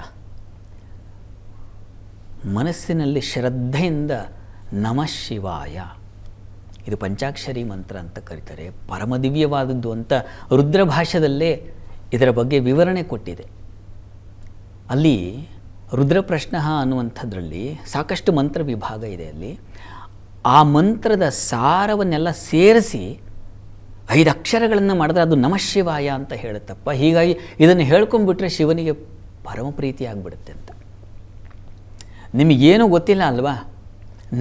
Speaker 2: ಮನಸ್ಸಿನಲ್ಲಿ ಶ್ರದ್ಧೆಯಿಂದ ನಮಃ ಶಿವಾಯ, ಇದು ಪಂಚಾಕ್ಷರಿ ಮಂತ್ರ ಅಂತ ಕರೀತಾರೆ, ಪರಮದಿವ್ಯವಾದದ್ದು ಅಂತ ರುದ್ರ ಭಾಷೆಯಲ್ಲೇ ಇದರ ಬಗ್ಗೆ ವಿವರಣೆ ಕೊಟ್ಟಿದೆ. ಅಲ್ಲಿ ರುದ್ರಪ್ರಶ್ನ ಅನ್ನುವಂಥದ್ರಲ್ಲಿ ಸಾಕಷ್ಟು ಮಂತ್ರ ವಿಭಾಗ ಇದೆ. ಅಲ್ಲಿ ಆ ಮಂತ್ರದ ಸಾರವನ್ನೆಲ್ಲ ಸೇರಿಸಿ 5 ಅಕ್ಷರಗಳನ್ನು ಮಾಡಿದ್ರೆ ಅದು ನಮಃ ಶಿವಾಯ ಅಂತ ಹೇಳುತ್ತಪ್ಪ. ಹೀಗಾಗಿ ಇದನ್ನು ಹೇಳ್ಕೊಂಡ್ಬಿಟ್ರೆ ಶಿವನಿಗೆ ಪರಮ ಪ್ರೀತಿ ಆಗಿಬಿಡುತ್ತೆ ಅಂತ. ನಿಮಗೇನೂ ಗೊತ್ತಿಲ್ಲ ಅಲ್ವಾ,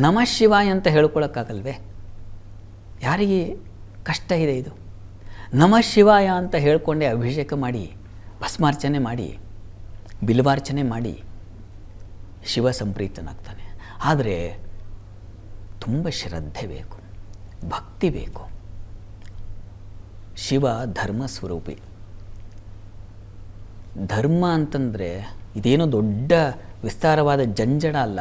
Speaker 2: ನಮಃ ಶಿವಾಯ ಅಂತ ಹೇಳ್ಕೊಳಕ್ಕಾಗಲ್ವೇ? ಯಾರಿಗೆ ಕಷ್ಟ ಇದೆ ಇದು? ನಮಃ ಶಿವಾಯ ಅಂತ ಹೇಳ್ಕೊಂಡೆ ಅಭಿಷೇಕ ಮಾಡಿ, ಭಸ್ಮಾರ್ಚನೆ ಮಾಡಿ, ಬಿಲ್ವಾರ್ಚನೆ ಮಾಡಿ ಶಿವ ಸಂಪ್ರೀತನಾಗ್ತಾನೆ. ಆದರೆ ತುಂಬ ಶ್ರದ್ಧೆ ಬೇಕು, ಭಕ್ತಿ ಬೇಕು. ಶಿವ ಧರ್ಮ ಸ್ವರೂಪಿ. ಧರ್ಮ ಅಂತಂದರೆ ಇದೇನೋ ದೊಡ್ಡ ವಿಸ್ತಾರವಾದ ಜಂಜಡ ಅಲ್ಲ,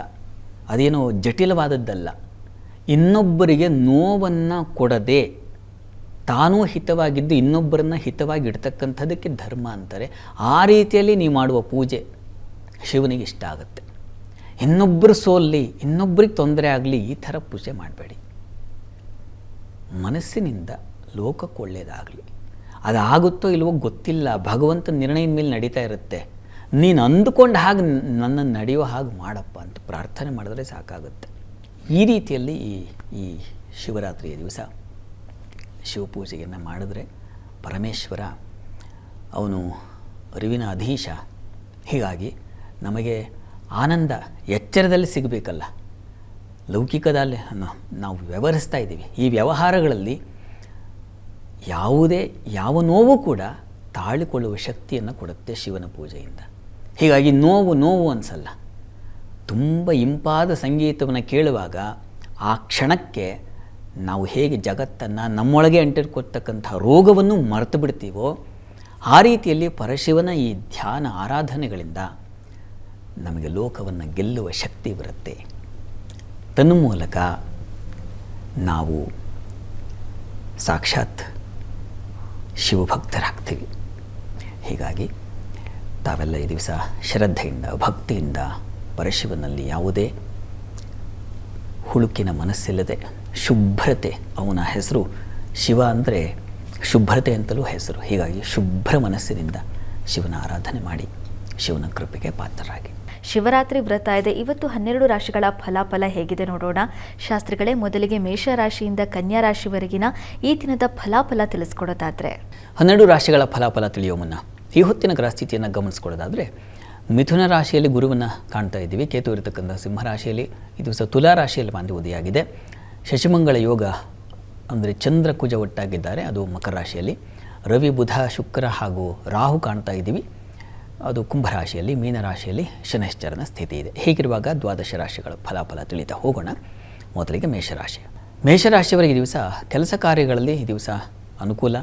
Speaker 2: ಅದೇನೋ ಜಟಿಲವಾದದ್ದಲ್ಲ. ಇನ್ನೊಬ್ಬರಿಗೆ ನೋವನ್ನು ಕೊಡದೆ ತಾನೂ ಹಿತವಾಗಿದ್ದು ಇನ್ನೊಬ್ಬರನ್ನು ಹಿತವಾಗಿ ಇಡ್ತಕ್ಕಂಥದ್ದಕ್ಕೆ ಧರ್ಮ ಅಂತಾರೆ. ಆ ರೀತಿಯಲ್ಲಿ ನೀವು ಮಾಡುವ ಪೂಜೆ ಶಿವನಿಗೆ ಇಷ್ಟ ಆಗುತ್ತೆ. ಇನ್ನೊಬ್ಬರು ಸೋಲ್ಲಿ, ಇನ್ನೊಬ್ಬರಿಗೆ ತೊಂದರೆ ಆಗಲಿ, ಈ ಥರ ಪೂಜೆ ಮಾಡಬೇಡಿ. ಮನಸ್ಸಿನಿಂದ ಲೋಕಕ್ಕೆ ಒಳ್ಳೆಯದಾಗಲಿ. ಅದಾಗುತ್ತೋ ಇಲ್ವೋ ಗೊತ್ತಿಲ್ಲ, ಭಗವಂತನ ನಿರ್ಣಯದ ಮೇಲೆ ನಡೀತಾ ಇರುತ್ತೆ. ನೀನು ಅಂದುಕೊಂಡು ಹಾಗೆ ನನ್ನನ್ನು ನಡೆಯೋ ಹಾಗೆ ಮಾಡಪ್ಪ ಅಂತ ಪ್ರಾರ್ಥನೆ ಮಾಡಿದ್ರೆ ಸಾಕಾಗುತ್ತೆ. ಈ ರೀತಿಯಲ್ಲಿ ಈ ಶಿವರಾತ್ರಿಯ ದಿವಸ ಶಿವಪೂಜೆಯನ್ನು ಮಾಡಿದ್ರೆ ಪರಮೇಶ್ವರ ಅವನು ಅರಿವಿನ ಅಧೀಶ. ಹೀಗಾಗಿ ನಮಗೆ ಆನಂದ ಎಚ್ಚರದಲ್ಲಿ ಸಿಗಬೇಕಲ್ಲ. ಲೌಕಿಕದಲ್ಲಿ ನಾವು ವ್ಯವಹರಿಸ್ತಾ ಇದ್ದೀವಿ. ಈ ವ್ಯವಹಾರಗಳಲ್ಲಿ ಯಾವ ನೋವು ಕೂಡ ತಾಳಿಕೊಳ್ಳುವ ಶಕ್ತಿಯನ್ನು ಕೊಡುತ್ತೆ ಶಿವನ ಪೂಜೆಯಿಂದ. ಹೀಗಾಗಿ ನೋವು ಅನಿಸಲ್ಲ. ತುಂಬ ಇಂಪಾದ ಸಂಗೀತವನ್ನು ಕೇಳುವಾಗ ಆ ಕ್ಷಣಕ್ಕೆ ನಾವು ಹೇಗೆ ಜಗತ್ತನ್ನು ನಮ್ಮೊಳಗೆ ಅಂಟಿರ್ಕೊಳ್ತಕ್ಕಂಥ ರೋಗವನ್ನು ಮರೆತು ಬಿಡ್ತೀವೋ, ಆ ರೀತಿಯಲ್ಲಿ ಪರಶಿವನ ಈ ಧ್ಯಾನ ಆರಾಧನೆಗಳಿಂದ ನಮಗೆ ಲೋಕವನ್ನು ಗೆಲ್ಲುವ ಶಕ್ತಿ ಬರುತ್ತೆ. ತನ್ಮೂಲಕ ನಾವು ಸಾಕ್ಷಾತ್ ಶಿವಭಕ್ತರಾಗ್ತೀವಿ. ಹೀಗಾಗಿ ತಾವೆಲ್ಲ ಈ ದಿವಸ ಶ್ರದ್ಧೆಯಿಂದ, ಭಕ್ತಿಯಿಂದ ಪರಶಿವನಲ್ಲಿ ಯಾವುದೇ ಹುಳುಕಿನ ಮನಸ್ಸಿಲ್ಲದೆ ಶುಭ್ರತೆ, ಅವನ ಹೆಸರು ಶಿವ ಅಂದರೆ ಶುಭ್ರತೆ ಅಂತಲೂ ಹೆಸರು. ಹೀಗಾಗಿ ಶುಭ್ರ ಮನಸ್ಸಿನಿಂದ ಶಿವನ ಆರಾಧನೆ ಮಾಡಿ ಶಿವನ ಕೃಪೆಗೆ ಪಾತ್ರರಾಗಿ.
Speaker 1: ಶಿವರಾತ್ರಿ ವ್ರತ ಇದೆ. ಇವತ್ತು 12 ರಾಶಿಗಳ ಫಲಾಫಲ ಹೇಗಿದೆ ನೋಡೋಣ. ಶಾಸ್ತ್ರಿಗಳೇ, ಮೊದಲಿಗೆ ಮೇಷರಾಶಿಯಿಂದ ಕನ್ಯಾ ರಾಶಿವರೆಗಿನ ಈ ದಿನದ ಫಲಾಫಲ ತಿಳಿಸ್ಕೊಡೋದಾದರೆ?
Speaker 2: 12 ರಾಶಿಗಳ ಫಲಾಫಲ ತಿಳಿಯೋ ಮುನ್ನ ಈ ಹೊತ್ತಿನ ಗ್ರಹಸ್ಥಿತಿಯನ್ನು ಗಮನಿಸ್ಕೊಳ್ಳೋದಾದರೆ, ಮಿಥುನ ರಾಶಿಯಲ್ಲಿ ಗುರುವನ್ನು ಕಾಣ್ತಾ ಇದ್ದೀವಿ. ಕೇತು ಇರತಕ್ಕಂಥ ಸಿಂಹರಾಶಿಯಲ್ಲಿ ಈ ದಿವಸ ತುಲಾ ರಾಶಿಯಲ್ಲಿ ಉದಯಾಗಿದೆ. ಶಶಿಮಂಗಳ ಯೋಗ ಅಂದರೆ ಚಂದ್ರ ಕುಜ ಒಟ್ಟಾಗಿದ್ದಾರೆ, ಅದು ಮಕರ ರಾಶಿಯಲ್ಲಿ. ರವಿ, ಬುಧ, ಶುಕ್ರ ಹಾಗೂ ರಾಹು ಕಾಣ್ತಾ ಇದ್ದೀವಿ, ಅದು ಕುಂಭರಾಶಿಯಲ್ಲಿ. ಮೀನರಾಶಿಯಲ್ಲಿ ಶನೈಶ್ಚರನ ಸ್ಥಿತಿ ಇದೆ. ಹೀಗಿರುವಾಗ ದ್ವಾದಶ ರಾಶಿಗಳ ಫಲಾಫಲ ತಿಳಿತಾ ಹೋಗೋಣ. ಮೊದಲಿಗೆ ಮೇಷರಾಶಿಯವರಿಗೆ ಈ ದಿವಸ ಕೆಲಸ ಕಾರ್ಯಗಳಲ್ಲಿ ಈ ದಿವಸ ಅನುಕೂಲ,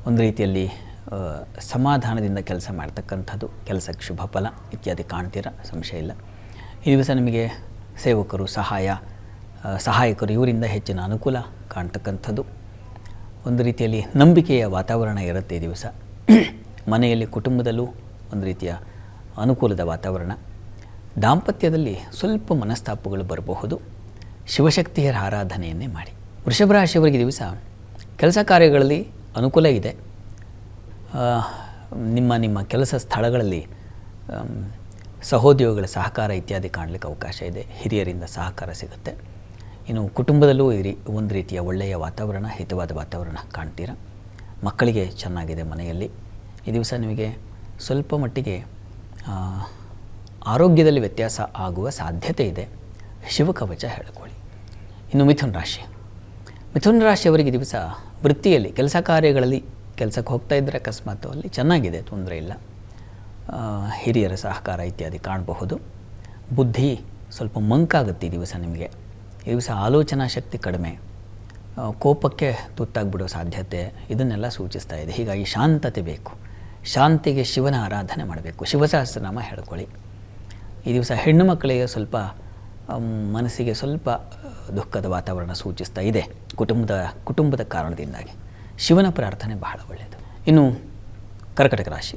Speaker 2: ಒಂದು ರೀತಿಯಲ್ಲಿ ಸಮಾಧಾನದಿಂದ ಕೆಲಸ ಮಾಡ್ತಕ್ಕಂಥದ್ದು, ಕೆಲಸಕ್ಕೆ ಶುಭ ಫಲ ಇತ್ಯಾದಿ ಕಾಣ್ತೀರ, ಸಂಶಯ ಇಲ್ಲ. ಈ ದಿವಸ ನಿಮಗೆ ಸೇವಕರು, ಸಹಾಯಕರು ಇವರಿಂದ ಹೆಚ್ಚಿನ ಅನುಕೂಲ ಕಾಣ್ತಕ್ಕಂಥದ್ದು, ಒಂದು ರೀತಿಯಲ್ಲಿ ನಂಬಿಕೆಯ ವಾತಾವರಣ ಇರುತ್ತೆ ಈ ದಿವಸ. ಮನೆಯಲ್ಲಿ, ಕುಟುಂಬದಲ್ಲೂ ಒಂದು ರೀತಿಯ ಅನುಕೂಲದ ವಾತಾವರಣ. ದಾಂಪತ್ಯದಲ್ಲಿ ಸ್ವಲ್ಪ ಮನಸ್ತಾಪಗಳು ಬರಬಹುದು. ಶಿವಶಕ್ತಿಯರ ಆರಾಧನೆಯನ್ನೇ ಮಾಡಿ. ವೃಷಭ ರಾಶಿಯವರಿಗೆ ದಿವಸ ಕೆಲಸ ಕಾರ್ಯಗಳಲ್ಲಿ ಅನುಕೂಲ ಇದೆ. ನಿಮ್ಮ ಕೆಲಸ ಸ್ಥಳಗಳಲ್ಲಿ ಸಹೋದ್ಯೋಗಿಗಳ ಸಹಕಾರ ಇತ್ಯಾದಿ ಕಾಣಲಿಕ್ಕೆ ಅವಕಾಶ ಇದೆ. ಹಿರಿಯರಿಂದ ಸಹಕಾರ ಸಿಗುತ್ತೆ. ಇನ್ನು ಕುಟುಂಬದಲ್ಲೂ ಒಂದು ರೀತಿಯ ಒಳ್ಳೆಯ ವಾತಾವರಣ, ಹಿತವಾದ ವಾತಾವರಣ ಕಾಣ್ತೀರ. ಮಕ್ಕಳಿಗೆ ಚೆನ್ನಾಗಿದೆ ಮನೆಯಲ್ಲಿ. ಈ ದಿವಸ ನಿಮಗೆ ಸ್ವಲ್ಪ ಮಟ್ಟಿಗೆ ಆರೋಗ್ಯದಲ್ಲಿ ವ್ಯತ್ಯಾಸ ಆಗುವ ಸಾಧ್ಯತೆ ಇದೆ. ಶಿವಕವಚ ಹೇಳ್ಕೊಳ್ಳಿ. ಇನ್ನು ಮಿಥುನ ರಾಶಿಯವರಿಗೆ ದಿವಸ ವೃತ್ತಿಯಲ್ಲಿ, ಕೆಲಸ ಕಾರ್ಯಗಳಲ್ಲಿ ಕೆಲಸಕ್ಕೆ ಹೋಗ್ತಾ ಇದ್ದರೆ ಅಕಸ್ಮಾತ್ ಅಲ್ಲಿ ಚೆನ್ನಾಗಿದೆ, ತೊಂದರೆ ಇಲ್ಲ. ಹಿರಿಯರ ಸಹಕಾರ ಇತ್ಯಾದಿ ಕಾಣಬಹುದು. ಬುದ್ಧಿ ಸ್ವಲ್ಪ ಮಂಕಾಗುತ್ತೆ ಈ ದಿವಸ ನಿಮಗೆ. ಈ ದಿವಸ ಆಲೋಚನಾ ಶಕ್ತಿ ಕಡಿಮೆ, ಕೋಪಕ್ಕೆ ತುತ್ತಾಗ್ಬಿಡೋ ಸಾಧ್ಯತೆ ಇದನ್ನೆಲ್ಲ ಸೂಚಿಸ್ತಾ ಇದೆ. ಹೀಗಾಗಿ ಶಾಂತತೆ ಬೇಕು. ಶಾಂತಿಗೆ ಶಿವನ ಆರಾಧನೆ ಮಾಡಬೇಕು. ಶಿವಸಹಸ್ರನಾಮ ಹೇಳ್ಕೊಳ್ಳಿ. ಈ ದಿವಸ ಹೆಣ್ಣು ಮಕ್ಕಳಿಗೆ ಸ್ವಲ್ಪ ಮನಸ್ಸಿಗೆ ಸ್ವಲ್ಪ ದುಃಖದ ವಾತಾವರಣ ಸೂಚಿಸ್ತಾ ಇದೆ ಕುಟುಂಬದ ಕಾರಣದಿಂದಾಗಿ. ಶಿವನ ಪ್ರಾರ್ಥನೆ ಬಹಳ ಒಳ್ಳೆಯದು. ಇನ್ನು ಕರ್ಕಟಕ ರಾಶಿ.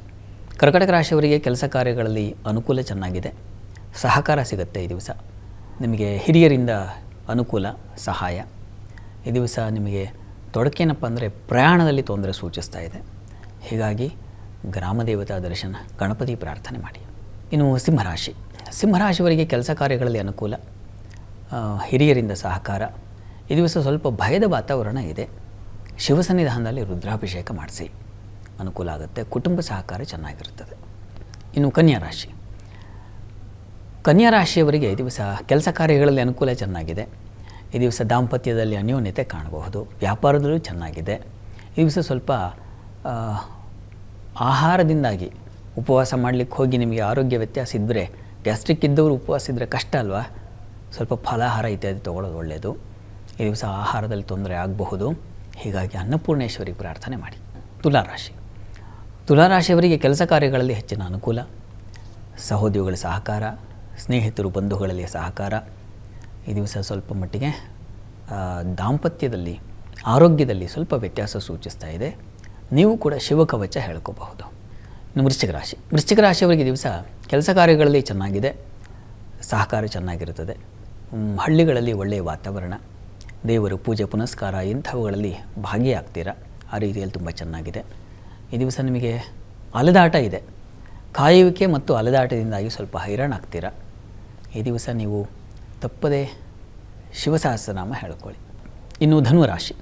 Speaker 2: ಕರ್ಕಟಕ ರಾಶಿಯವರಿಗೆ ಕೆಲಸ ಕಾರ್ಯಗಳಲ್ಲಿ ಅನುಕೂಲ ಚೆನ್ನಾಗಿದೆ. ಸಹಕಾರ ಸಿಗುತ್ತೆ ಈ ದಿವಸ. ನಿಮಗೆ ಹಿರಿಯರಿಂದ ಅನುಕೂಲ, ಸಹಾಯ. ಈ ದಿವಸ ನಿಮಗೆ ತೊಡಕೇನಪ್ಪ ಅಂದರೆ ಪ್ರಯಾಣದಲ್ಲಿ ತೊಂದರೆ ಸೂಚಿಸ್ತಾ ಇದೆ. ಹೀಗಾಗಿ ಗ್ರಾಮ ದೇವತಾ ದರ್ಶನ, ಗಣಪತಿ ಪ್ರಾರ್ಥನೆ ಮಾಡಿ. ಇನ್ನು ಸಿಂಹರಾಶಿ. ಸಿಂಹರಾಶಿಯವರಿಗೆ ಕೆಲಸ ಕಾರ್ಯಗಳಲ್ಲಿ ಅನುಕೂಲ, ಹಿರಿಯರಿಂದ ಸಹಕಾರ. ಈ ದಿವಸ ಸ್ವಲ್ಪ ಭಯದ ವಾತಾವರಣ ಇದೆ. ಶಿವ ಸನ್ನಿಧಾನದಲ್ಲಿ ರುದ್ರಾಭಿಷೇಕ ಮಾಡಿಸಿ, ಅನುಕೂಲ ಆಗುತ್ತೆ. ಕುಟುಂಬ ಸಹಕಾರ ಚೆನ್ನಾಗಿರುತ್ತದೆ. ಇನ್ನು ಕನ್ಯಾ ರಾಶಿ. ಕನ್ಯಾ ರಾಶಿಯವರಿಗೆ ಈ ದಿವಸ ಕೆಲಸ ಕಾರ್ಯಗಳಲ್ಲಿ ಅನುಕೂಲ ಚೆನ್ನಾಗಿದೆ. ಈ ದಿವಸ ದಾಂಪತ್ಯದಲ್ಲಿ ಅನ್ಯೋನ್ಯತೆ ಕಾಣಬಹುದು. ವ್ಯಾಪಾರದಲ್ಲೂ ಚೆನ್ನಾಗಿದೆ. ಈ ದಿವಸ ಸ್ವಲ್ಪ ಆಹಾರದಿಂದಾಗಿ ಉಪವಾಸ ಮಾಡಲಿಕ್ಕೆ ಹೋಗಿ ನಿಮಗೆ ಆರೋಗ್ಯ ವ್ಯತ್ಯಾಸ ಇದ್ದರೆ, ಗ್ಯಾಸ್ಟ್ರಿಕ್ ಇದ್ದವರು ಉಪವಾಸ ಇದ್ದರೆ ಕಷ್ಟ ಅಲ್ವಾ, ಸ್ವಲ್ಪ ಫಲಾಹಾರ ಇತ್ಯಾದಿ ತೊಗೊಳ್ಳೋದು ಒಳ್ಳೆಯದು. ಈ ದಿವಸ ಆಹಾರದಲ್ಲಿ ತೊಂದರೆ ಆಗಬಹುದು. ಹೀಗಾಗಿ ಅನ್ನಪೂರ್ಣೇಶ್ವರಿಗೆ ಪ್ರಾರ್ಥನೆ ಮಾಡಿ. ತುಲಾರಾಶಿ. ತುಲಾರಾಶಿಯವರಿಗೆ ಕೆಲಸ ಕಾರ್ಯಗಳಲ್ಲಿ ಹೆಚ್ಚಿನ ಅನುಕೂಲ, ಸಹೋದ್ಯೋಗಿಗಳ ಸಹಕಾರ, ಸ್ನೇಹಿತರು ಬಂಧುಗಳಲ್ಲಿ ಸಹಕಾರ. ಈ ದಿವಸ ಸ್ವಲ್ಪ ಮಟ್ಟಿಗೆ ದಾಂಪತ್ಯದಲ್ಲಿ, ಆರೋಗ್ಯದಲ್ಲಿ ಸ್ವಲ್ಪ ವ್ಯತ್ಯಾಸ ಸೂಚಿಸ್ತಾ ಇದೆ. ನೀವು ಕೂಡ ಶಿವಕವಚ ಹೇಳ್ಕೋಬಹುದು. ಇನ್ನು ವೃಶ್ಚಿಕ ರಾಶಿ. ವೃಶ್ಚಿಕ ರಾಶಿಯವರಿಗೆ ದಿವಸ ಕೆಲಸ ಕಾರ್ಯಗಳಲ್ಲಿ ಚೆನ್ನಾಗಿದೆ, ಸಹಕಾರ ಚೆನ್ನಾಗಿರುತ್ತದೆ. ಹಳ್ಳಿಗಳಲ್ಲಿ ಒಳ್ಳೆಯ ವಾತಾವರಣ, ದೇವರು ಪೂಜೆ ಪುನಸ್ಕಾರ ಇಂಥವುಗಳಲ್ಲಿ ಭಾಗಿಯಾಗ್ತೀರಾ. ಆ ರೀತಿಯಲ್ಲಿ ತುಂಬ ಚೆನ್ನಾಗಿದೆ. ಈ ದಿವಸ ನಿಮಗೆ ಅಲೆದಾಟ ಇದೆ. ಕಾಯುವಿಕೆ ಮತ್ತು ಅಲೆದಾಟದಿಂದಾಗಿ ಸ್ವಲ್ಪ ಹೈರಾಣಾಗ್ತೀರಾ. ಈ ದಿವಸ ನೀವು ತಪ್ಪದೇ ಶಿವಸಹಸ್ರನಾಮ ಹೇಳ್ಕೊಳ್ಳಿ. ಇನ್ನು ಧನುರಾಶಿ.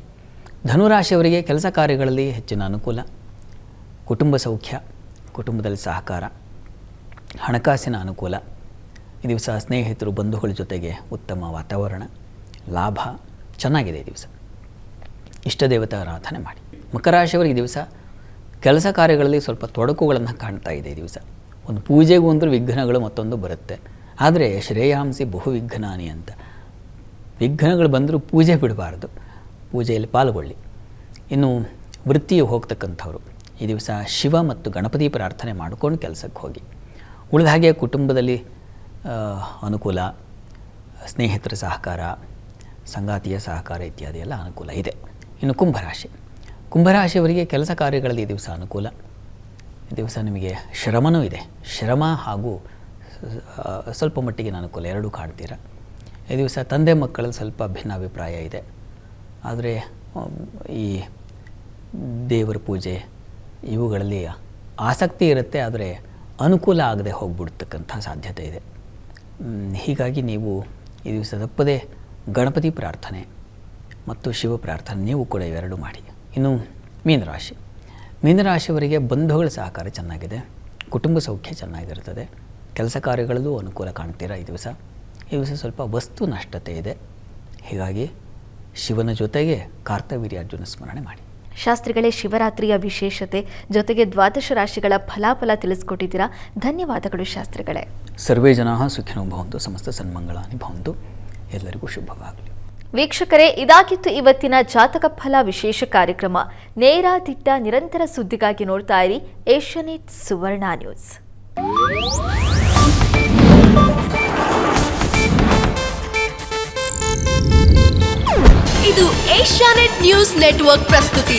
Speaker 2: ಧನುರಾಶಿಯವರಿಗೆ ಕೆಲಸ ಕಾರ್ಯಗಳಲ್ಲಿ ಹೆಚ್ಚಿನ ಅನುಕೂಲ, ಕುಟುಂಬ ಸೌಖ್ಯ, ಕುಟುಂಬದಲ್ಲಿ ಸಹಕಾರ, ಹಣಕಾಸಿನ ಅನುಕೂಲ. ಈ ದಿವಸ ಸ್ನೇಹಿತರು ಬಂಧುಗಳ ಜೊತೆಗೆ ಉತ್ತಮ ವಾತಾವರಣ, ಲಾಭ ಚೆನ್ನಾಗಿದೆ. ಈ ದಿವಸ ಇಷ್ಟ ದೇವತಾ ಆರಾಧನೆ ಮಾಡಿ. ಮಕರ ರಾಶಿಯವರಿಗೆ ಈ ದಿವಸ ಕೆಲಸ ಕಾರ್ಯಗಳಲ್ಲಿ ಸ್ವಲ್ಪ ತೊಡಕುಗಳನ್ನು ಕಾಣ್ತಾ ಇದೆ. ಈ ದಿವಸ ಒಂದು ಪೂಜೆಗೂ ಒಂದು ವಿಘ್ನಗಳು ಮತ್ತೊಂದು ಬರುತ್ತೆ. ಆದರೆ ಶ್ರೇಯಾಂಸಿ ಬಹು ವಿಘ್ನಾನಿ ಅಂತ, ವಿಘ್ನಗಳು ಬಂದರೂ ಪೂಜೆ ಬಿಡಬಾರ್ದು, ಪೂಜೆಯಲ್ಲಿ ಪಾಲ್ಗೊಳ್ಳಿ. ಇನ್ನು ವೃತ್ತಿಗೆ ಹೋಗ್ತಕ್ಕಂಥವ್ರು ಈ ದಿವಸ ಶಿವ ಮತ್ತು ಗಣಪತಿ ಪ್ರಾರ್ಥನೆ ಮಾಡಿಕೊಂಡು ಕೆಲಸಕ್ಕೆ ಹೋಗಿ. ಉಳಿದ ಹಾಗೆ ಕುಟುಂಬದಲ್ಲಿ ಅನುಕೂಲ, ಸ್ನೇಹಿತರ ಸಹಕಾರ, ಸಂಗಾತಿಯ ಸಹಕಾರ ಇತ್ಯಾದಿ ಎಲ್ಲ ಅನುಕೂಲ ಇದೆ. ಇನ್ನು ಕುಂಭರಾಶಿ. ಕುಂಭರಾಶಿಯವರಿಗೆ ಕೆಲಸ ಕಾರ್ಯಗಳಲ್ಲಿ ಈ ದಿವಸ ಅನುಕೂಲ. ಈ ದಿವಸ ನಿಮಗೆ ಶ್ರಮನೂ ಇದೆ. ಶ್ರಮ ಹಾಗೂ ಸ್ವಲ್ಪ ಮಟ್ಟಿಗೆ ಅನುಕೂಲ ಎರಡೂ ಕಾಣ್ತೀರಾ. ಈ ದಿವಸ ತಂದೆ ಮಕ್ಕಳಲ್ಲಿ ಸ್ವಲ್ಪ ಭಿನ್ನಾಭಿಪ್ರಾಯ ಇದೆ. ಆದರೆ ಈ ದೇವರ ಪೂಜೆ ಇವುಗಳಲ್ಲಿ ಆಸಕ್ತಿ ಇರುತ್ತೆ, ಆದರೆ ಅನುಕೂಲ ಆಗದೆ ಹೋಗ್ಬಿಡ್ತಕ್ಕಂಥ ಸಾಧ್ಯತೆ ಇದೆ. ಹೀಗಾಗಿ ನೀವು ಈ ದಿವಸ ತಪ್ಪದೇ ಗಣಪತಿ ಪ್ರಾರ್ಥನೆ ಮತ್ತು ಶಿವ ಪ್ರಾರ್ಥನೆ ನೀವು ಕೂಡ ಇವೆರಡು ಮಾಡಿ. ಇನ್ನು ಮೀನರಾಶಿ. ಮೀನರಾಶಿಯವರಿಗೆ ಬಂಧುಗಳ ಸಹಕಾರ ಚೆನ್ನಾಗಿದೆ, ಕುಟುಂಬ ಸೌಖ್ಯ ಚೆನ್ನಾಗಿರ್ತದೆ, ಕೆಲಸ ಕಾರ್ಯಗಳಲ್ಲೂ ಅನುಕೂಲ ಕಾಣ್ತೀರಾ. ಈ ದಿವಸ ಸ್ವಲ್ಪ ವಸ್ತು ನಷ್ಟತೆ ಇದೆ. ಹೀಗಾಗಿ ಶಿವನ ಜೊತೆಗೆ ಕಾರ್ತವೀರ್ಯಾರ್ಜುನ ಸ್ಮರಣೆ ಮಾಡಿ.
Speaker 1: ಶಾಸ್ತ್ರಿಗಳೇ, ಶಿವರಾತ್ರಿಯ ವಿಶೇಷತೆ ಜೊತೆಗೆ ದ್ವಾದಶ ರಾಶಿಗಳ ಫಲಾಫಲ ತಿಳಿಸ್ಕೊಟ್ಟಿದ್ದೀರಾ. ಧನ್ಯವಾದಗಳು ಶಾಸ್ತ್ರಿಗಳೇ.
Speaker 2: ಸರ್ವೇ ಜನಾಃ ಸುಖಿನೋ ಭವಂತು, ಸಮಸ್ತ ಸನ್ಮಂಗಳಾನಿ ಭವಂತು. ಎಲ್ಲರಿಗೂ ಶುಭವಾಗಲಿ.
Speaker 1: ವೀಕ್ಷಕರೇ, ಇದಾಗಿತ್ತು ಇವತ್ತಿನ ಜಾತಕ ಫಲ ವಿಶೇಷ ಕಾರ್ಯಕ್ರಮ. ನೇರ ದಿಟ್ಟ ನಿರಂತರ ಸುದ್ದಿಗಾಗಿ ನೋಡ್ತಾ ಇರಿ ಏಷ್ಯಾನೆಟ್ ಸುವರ್ಣ ನ್ಯೂಸ್.
Speaker 3: ಇದು ಏಷ್ಯಾನೆಟ್ ನ್ಯೂಸ್ ನೆಟ್ವರ್ಕ್ ಪ್ರಸ್ತುತಿ.